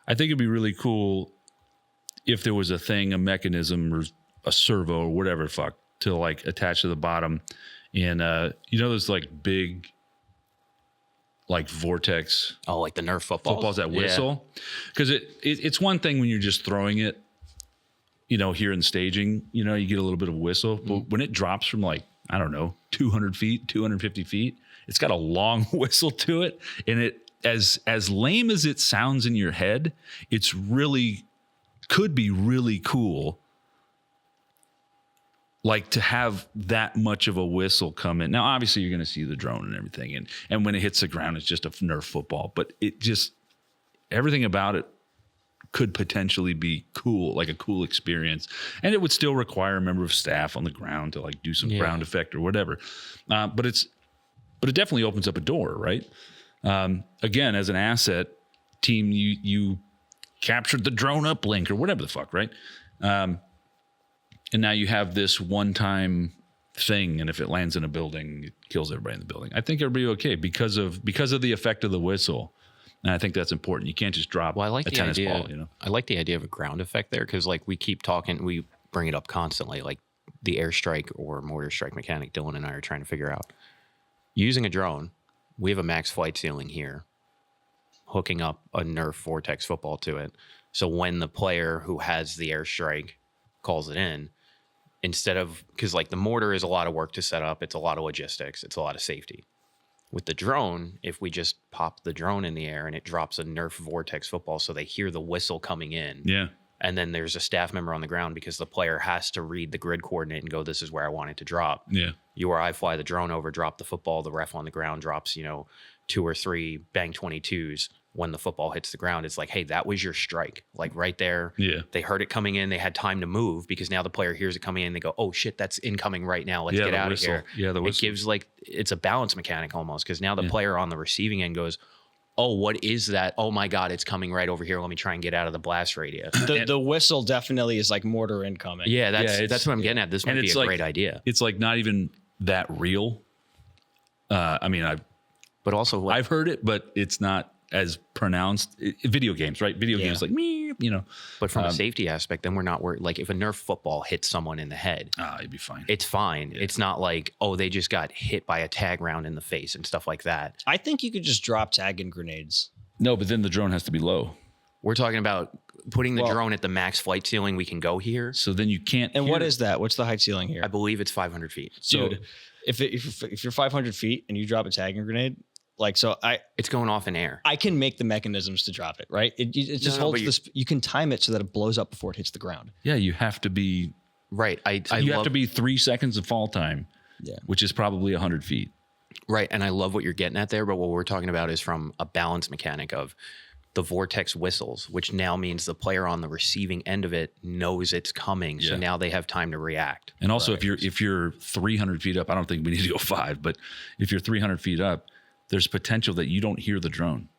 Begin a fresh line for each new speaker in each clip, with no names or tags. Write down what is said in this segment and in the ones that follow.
I think it'd be really cool if there was a thing, a mechanism or a servo or whatever fuck to like attach to the bottom. And those like big like vortex.
Oh, like the Nerf footballs
that whistle. Because it's one thing when you're just throwing it, here in staging, you get a little bit of whistle. But when it drops from like, I don't know, 200 feet, 250 feet, it's got a long whistle to it. And it, as lame as it sounds in your head, could be really cool. Like to have that much of a whistle come in. Now, obviously you're going to see the drone and everything. And when it hits the ground, it's just a Nerf football, but everything about it could potentially be cool, like a cool experience. And it would still require a member of staff on the ground to like do some ground effect or whatever. But it definitely opens up a door, right? Again, as an asset team, you captured the drone uplink or whatever the fuck, right? And now you have this one-time thing, and if it lands in a building, it kills everybody in the building. I think it'll be okay because of the effect of the whistle. And I think that's important. You can't just drop a tennis ball.
I like the idea of a ground effect there because, like, we keep talking, we bring it up constantly. Like the airstrike or mortar strike mechanic, Dylan and I are trying to figure out. Using a drone, we have a max flight ceiling here, hooking up a Nerf Vortex football to it. So when the player who has the airstrike calls it in, instead of, because like the mortar is a lot of work to set up, it's a lot of logistics, it's a lot of safety. With the drone, if we just pop the drone in the air and it drops a Nerf Vortex football so they hear the whistle coming in.
Yeah.
And then there's a staff member on the ground because the player has to read the grid coordinate and go, this is where I want it to drop.
Yeah.
You or I fly the drone over, drop the football, the ref on the ground drops, 2 or 3 bang 22s. When the football hits the ground, it's like, hey, that was your strike. Like right there.
Yeah.
They heard it coming in. They had time to move because now the player hears it coming in. They go, oh shit, that's incoming right now. Let's get out of here.
Yeah, the whistle.
It gives it's a balance mechanic almost because now the player on the receiving end goes, oh, what is that? Oh my God, it's coming right over here. Let me try and get out of the blast radius.
The whistle definitely is like mortar incoming.
Yeah, that's what I'm getting at. This might be a great idea.
It's like not even that real. I've heard it, but it's not as pronounced. Video games, right? Video games like me,
But from a safety aspect, then we're not worried. Like if a Nerf football hits someone in the head,
you'd be fine.
It's fine. Yeah. It's not like, oh, they just got hit by a tag round in the face and stuff like that.
I think you could just drop tagging grenades.
No, but then the drone has to be low.
We're talking about putting the drone at the max flight ceiling we can go here.
So then you can't.
And what is that? What's the height ceiling here?
I believe it's 500 feet.
Dude, if you're 500 feet and you drop a tagging grenade, it's
going off in air.
I can make the mechanisms to drop it, right? It just holds this. You can time it so that it blows up before it hits the ground.
Yeah, you have to be
right.
You have to be 3 seconds of fall time. Yeah, which is probably 100 feet.
Right, and I love what you're getting at there. But what we're talking about is from a balance mechanic of the vortex whistles, which now means the player on the receiving end of it knows it's coming. Yeah. So now they have time to react.
And also, if you're 300 feet up, I don't think we need to go 5, but if you're 300 feet up, there's potential that you don't hear the drone.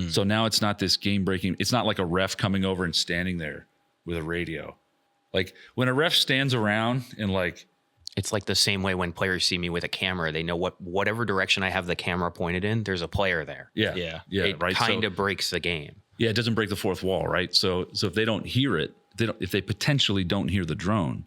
So now it's not this game breaking. It's not like a ref coming over and standing there with a radio. Like when a ref stands around and
it's like the same way when players see me with a camera, they know whatever direction I have the camera pointed in, there's a player there.
Yeah.
It
right.
kind of breaks the game.
Yeah. It doesn't break the fourth wall. Right. So if they don't hear it, if they potentially don't hear the drone,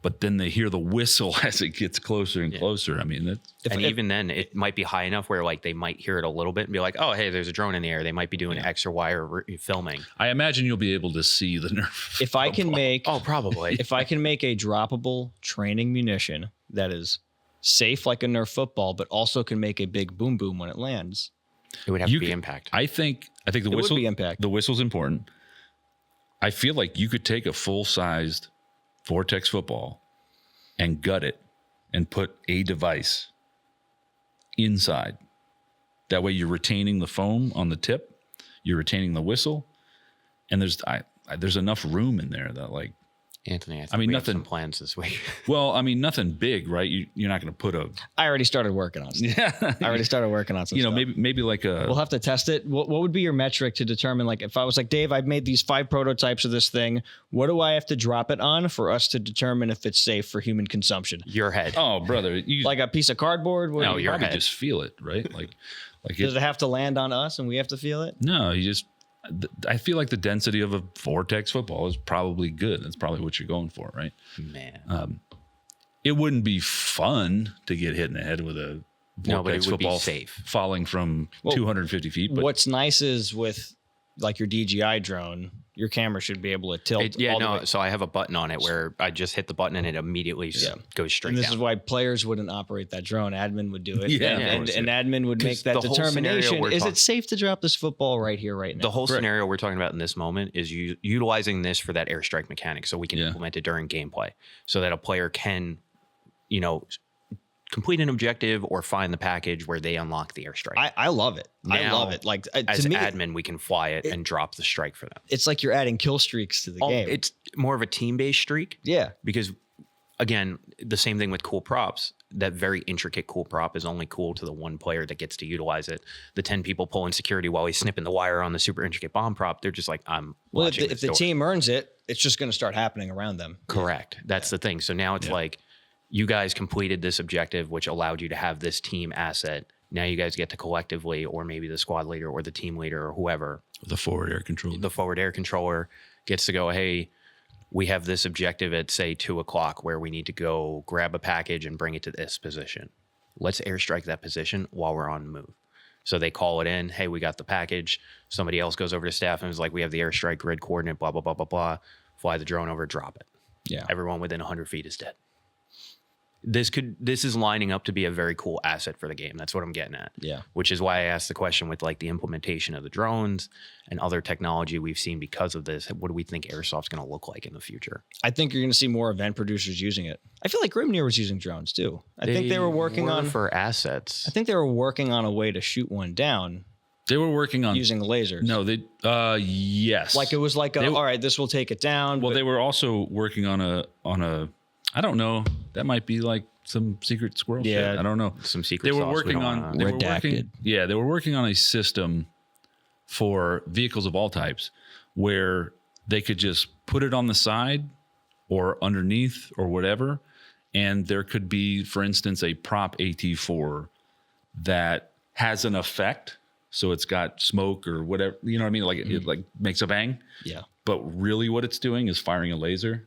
but then they hear the whistle as it gets closer and closer. I mean,
even then it might be high enough where they might hear it a little bit and be like, oh, hey, there's a drone in the air. They might be doing X or Y or filming.
I imagine you'll be able to see the Nerf.
If I can make,
probably.
If I can make a droppable training munition that is safe like a Nerf football, but also can make a big boom boom when it lands,
it would have to be impact.
I think the whistle would be impact. The whistle's important. I feel like you could take a full-sized Vortex football and gut it and put a device inside. That way you're retaining the foam on the tip, you're retaining the whistle, and there's enough room in there that
Anthony, I think we have some plans this week.
Well, nothing big, right? You're not going to put
I already started working on stuff. Yeah. I already started working on some stuff.
Maybe
we'll have to test it. What would be your metric to determine, if I was like, Dave, I've made these 5 prototypes of this thing. What do I have to drop it on for us to determine if it's safe for human consumption?
Your head.
Oh, brother.
Like a piece of cardboard?
No, you probably just feel it, right?
Does it have to land on us and we have to feel it?
No, you just... I feel like the density of a vortex football is probably good. That's probably what you're going for, right?
Man.
It wouldn't be fun to get hit in the head with a
No, but
vortex
it would be
football
safe.
falling from 250 feet. But
What's nice is with like your DJI drone, your camera should be able to tilt. all the way.
So I have a button on it where I just hit the button and it immediately goes straight
And this
down.
is why players wouldn't operate that drone. Admin would do it.
Yeah,
and,
of course,
and admin would make
'Cause
that
the whole scenario
determination.
we're
Is
talk-
it safe to drop this football right here, right now?
The whole scenario we're talking about in this moment is utilizing this for that airstrike mechanic so we can implement it during gameplay so that a player can, complete an objective or find the package where they unlock the airstrike.
I love it. I
Now,
love it. Like
As
to me,
admin, we can fly it and drop the strike for them.
it's like you're adding kill streaks to the game.
It's more of a team-based streak
Yeah.
because, again, the same thing with cool props. That very intricate cool prop is only cool to the one player that gets to utilize it. The 10 people pulling security while he's snipping the wire on the super intricate bomb prop, they're just like, I'm
Well,
watching
if
this
the
door.
team earns it, it's just going to start happening around them.
Correct. That's the thing. So now it's like you guys completed this objective, which allowed you to have this team asset. Now you guys get to collectively, or maybe the squad leader or the team leader or whoever,
the forward air control.
the forward air controller gets to go, hey, we have this objective at, say, 2:00 where we need to go grab a package and bring it to this position. Let's airstrike that position while we're on the move. So they call it in. Hey, we got the package. Somebody else goes over to staff and is like, we have the airstrike grid coordinate, blah, blah, blah, blah, blah. Fly the drone over, drop it.
Yeah.
Everyone within 100 feet is dead. This is lining up to be a very cool asset for the game. That's what I'm getting at.
Yeah.
Which is why I asked the question with like the implementation of the drones and other technology we've seen because of this. What do we think Airsoft's going to look like in the future?
I think you're going to see more event producers using it. I feel like Grimnir was using drones too. I think they were working on
for assets.
I think they were working on a way to shoot one down
They were working on
using lasers.
No, they yes.
Like it was like all right, this will take it down.
Well,
but
they were also working on a I don't know. That might be like some secret squirrel shit. I don't know.
Some secret
They were
sauce we
working
don't
on
wanna-
they were
Redacted.
working, they were working on a system for vehicles of all types where they could just put it on the side or underneath or whatever, and there could be, for instance, a prop AT4 that has an effect. So it's got smoke or whatever, you know what I mean? Like it like makes a bang.
yeah.
But really what it's doing is firing a laser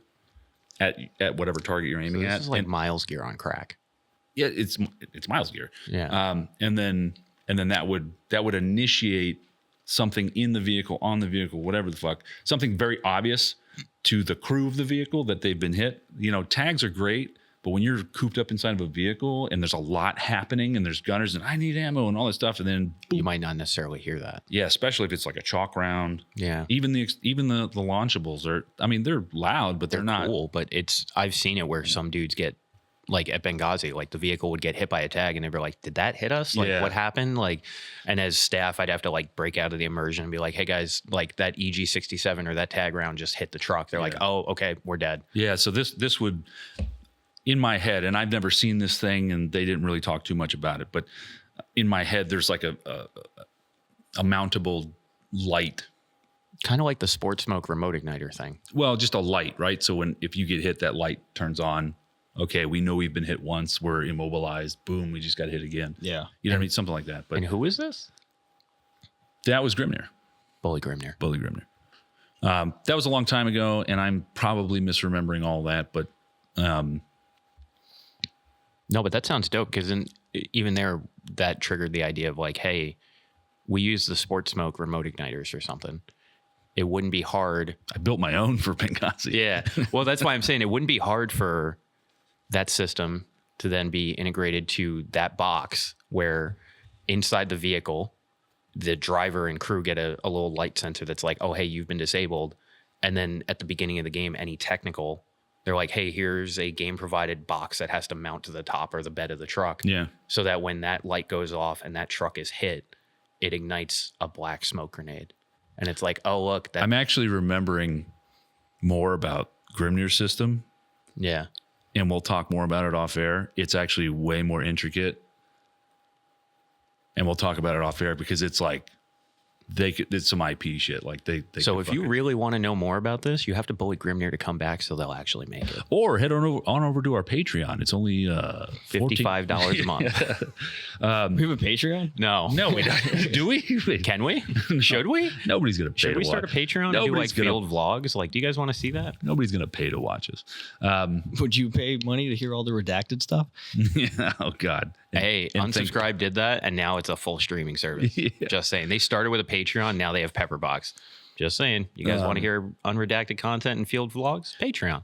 at whatever target you're aiming
This
at.
is like
And
Miles gear on crack.
yeah, it's Miles gear.
Yeah.
And then that would initiate something in the vehicle, on the vehicle, whatever the fuck, something very obvious to the crew of the vehicle that they've been hit. Tags are great, but when you're cooped up inside of a vehicle and there's a lot happening and there's gunners and I need ammo and all this stuff, and then
You might not necessarily hear that.
yeah, especially if it's like a chalk round.
Yeah.
Even the launchables are. I mean, they're loud, but they're not.
Cool, but I've seen it where some dudes get like at Benghazi, like the vehicle would get hit by a tag and they'd be like, did that hit us? Like
Yeah.
what happened? Like, and as staff, I'd have to like break out of the immersion and be like, hey guys, like that EG-67 or that tag round just hit the truck. They're like, oh, okay, we're dead.
Yeah, so this would, in my head, and I've never seen this thing, and they didn't really talk too much about it, but in my head, there's like a mountable light.
Kind of like the sports smoke remote igniter thing.
Well, just a light, right? So if you get hit, that light turns on. Okay, we know we've been hit once. We're immobilized. Boom, we just got hit again.
Yeah.
You know what I mean? Something like that. But
And who is this?
that was Grimnir.
Bully Grimnir.
Bully Grimnir. That was a long time ago, and I'm probably misremembering all that, but
No, but that sounds dope because even there, that triggered the idea of like, hey, we use the sports smoke remote igniters or something. It wouldn't be hard.
I built my own for Benghazi.
Yeah. Well, that's why I'm saying it wouldn't be hard for that system to then be integrated to that box where inside the vehicle, the driver and crew get a little light sensor that's like, oh, hey, you've been disabled. And then at the beginning of the game, any technical, they're like, hey, here's a game provided box that has to mount to the top or the bed of the truck.
Yeah.
So that when that light goes off and that truck is hit, it ignites a black smoke grenade. And it's like, oh, look.
I'm actually remembering more about Grimnir's system,
Yeah.
and we'll talk more about it off air. It's actually way more intricate, and we'll talk about it off air because it's like they could, it's some IP shit. Like they
So
could
if you
fucking-
really want to know more about this, you have to bully Grimnir to come back so they'll actually make it.
or head on over to our Patreon. It's only
$55 a month.
We have a Patreon?
No.
No, we don't. Do we?
Can we? Should we?
Nobody's gonna pay
Should
to
we start a
watch.
Patreon and do like
Nobody's gonna-
field vlogs? Like, do you guys want to see that?
Nobody's gonna pay to watch us.
Would you pay money to hear all the redacted stuff?
Oh God.
Hey,
And think-
Unsubscribe did that, and now it's a full streaming service.
Yeah.
Just saying. They started with a Patreon, now they have Pepperbox. Just saying. You guys want to hear unredacted content and field vlogs? Patreon.